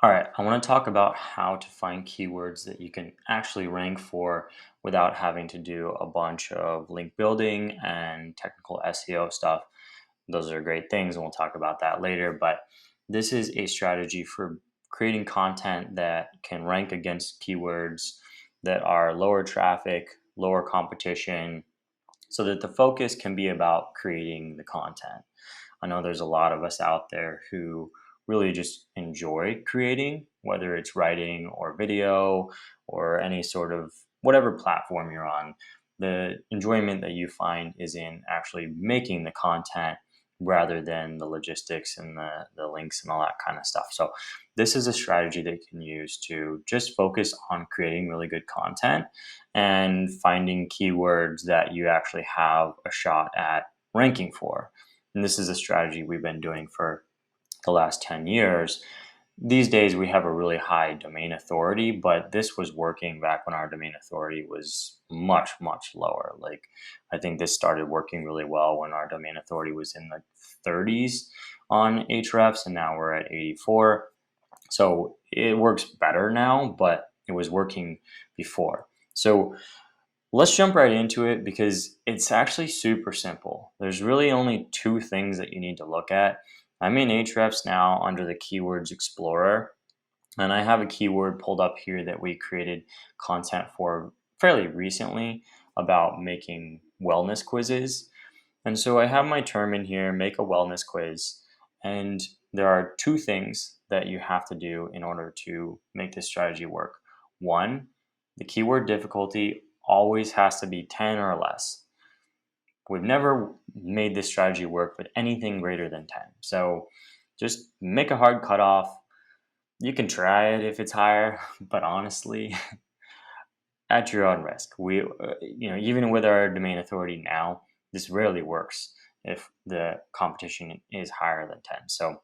All right, I want to talk about how to find keywords that you can actually rank for without having to do a bunch of link building and technical SEO stuff. Those are great things, and we'll talk about that later. But this is a strategy for creating content that can rank against keywords that are lower traffic, lower competition, so that the focus can be about creating the content. I know there's a lot of us out there who really just enjoy creating, whether it's writing or video or any sort of whatever platform you're on. The enjoyment that you find is in actually making the content rather than the logistics and the links and all that kind of stuff. So, this is a strategy that you can use to just focus on creating really good content and finding keywords that you actually have a shot at ranking for. And this is a strategy we've been doing for the last 10 years. These days, we have a really high domain authority, but this was working back when our domain authority was much, much lower. Like, I think this started working really well when our domain authority was in the 30s on Ahrefs, and now we're at 84. So it works better now, but it was working before. So let's jump right into it because it's actually super simple. There's really only two things that you need to look at. I'm in Ahrefs now under the Keywords Explorer, and I have a keyword pulled up here that we created content for fairly recently about making wellness quizzes. And so I have my term in here, make a wellness quiz. And there are two things that you have to do in order to make this strategy work. One, the keyword difficulty always has to be 10 or less. We've never made this strategy work with anything greater than 10. So just make a hard cutoff. You can try it if it's higher, but honestly, at your own risk. Even with our domain authority now, this rarely works if the competition is higher than 10. So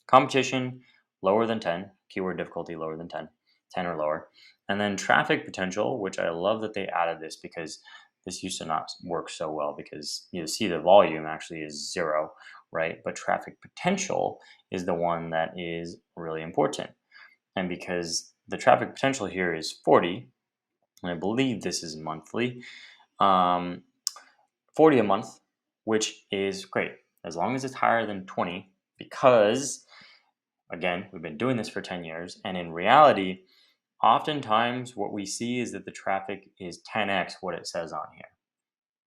competition lower than 10, keyword difficulty lower than 10, 10 or lower. And then traffic potential, which I love that they added this because this used to not work so well because you see the volume actually is 0, right? But traffic potential is the one that is really important. And because the traffic potential here is 40, and I believe this is monthly, um, 40 a month, which is great as long as it's higher than 20, because again, we've been doing this for 10 years, and in reality, oftentimes what we see is that the traffic is 10x what it says on here,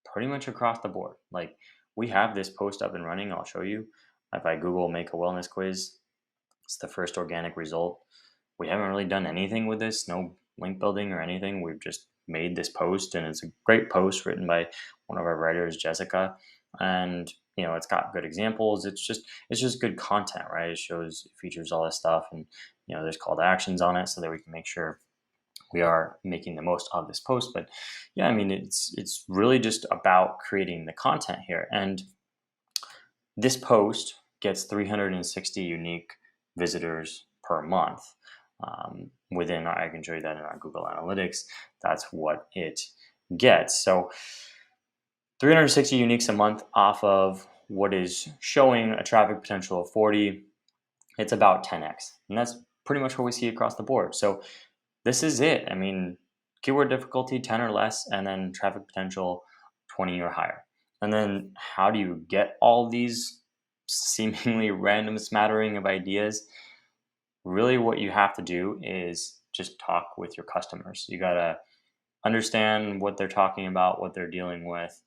pretty much across the board. Like, we have this post up and running. I'll show you. If I Google make a wellness quiz, it's the first organic result. We haven't really done anything with this, no link building or anything. We've just made this post, and it's a great post written by one of our writers, Jessica. And it's got good examples. It's just good content, right? It features all this stuff, and there's call to actions on it so that we can make sure we are making the most of this post. But yeah, I mean, it's really just about creating the content here. And this post gets 360 unique visitors per month. I can show you that in our Google Analytics. That's what it gets. So 360 uniques a month off of what is showing a traffic potential of 40. It's about 10x. And that's pretty much what we see across the board. So this is it. I mean, keyword difficulty 10 or less, and then traffic potential 20 or higher. And then how do you get all these seemingly random smattering of ideas? Really, what you have to do is just talk with your customers. You got to understand what they're talking about, what they're dealing with.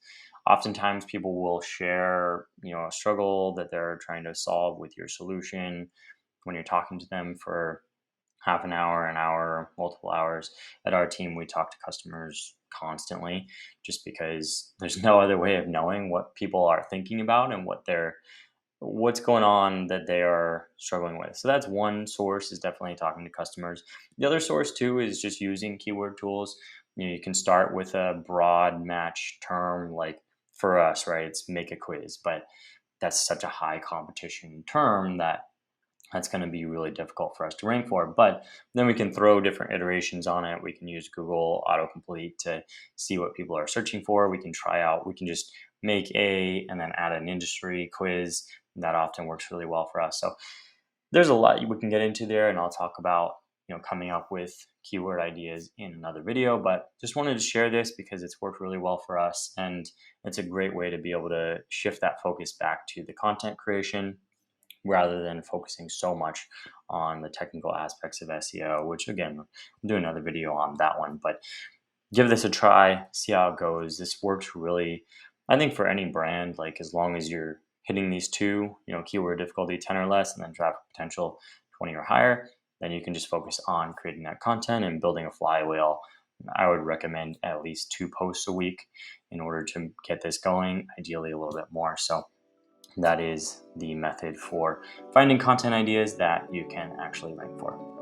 Oftentimes people will share, a struggle that they're trying to solve with your solution. When you're talking to them for half an hour, multiple hours, at our team, we talk to customers constantly just because there's no other way of knowing what people are thinking about and what's going on that they are struggling with. So that's one source, is definitely talking to customers. The other source too is just using keyword tools. You can start with a broad match term, like for us, right? It's make a quiz, but that's such a high competition term that's going to be really difficult for us to rank for. But then we can throw different iterations on it. We can use Google autocomplete to see what people are searching for. We can just make and then add an industry quiz. That often works really well for us. So there's a lot we can get into there, and I'll talk about coming up with keyword ideas in another video. But just wanted to share this because it's worked really well for us, and it's a great way to be able to shift that focus back to the content creation rather than focusing so much on the technical aspects of SEO, which again, we'll do another video on that one. But give this a try, see how it goes. This works really, I think, for any brand. Like, as long as you're hitting these two, keyword difficulty 10 or less, and then traffic potential 20 or higher, then you can just focus on creating that content and building a flywheel. I would recommend at least 2 posts a week in order to get this going, ideally a little bit more. So that is the method for finding content ideas that you can actually rank for.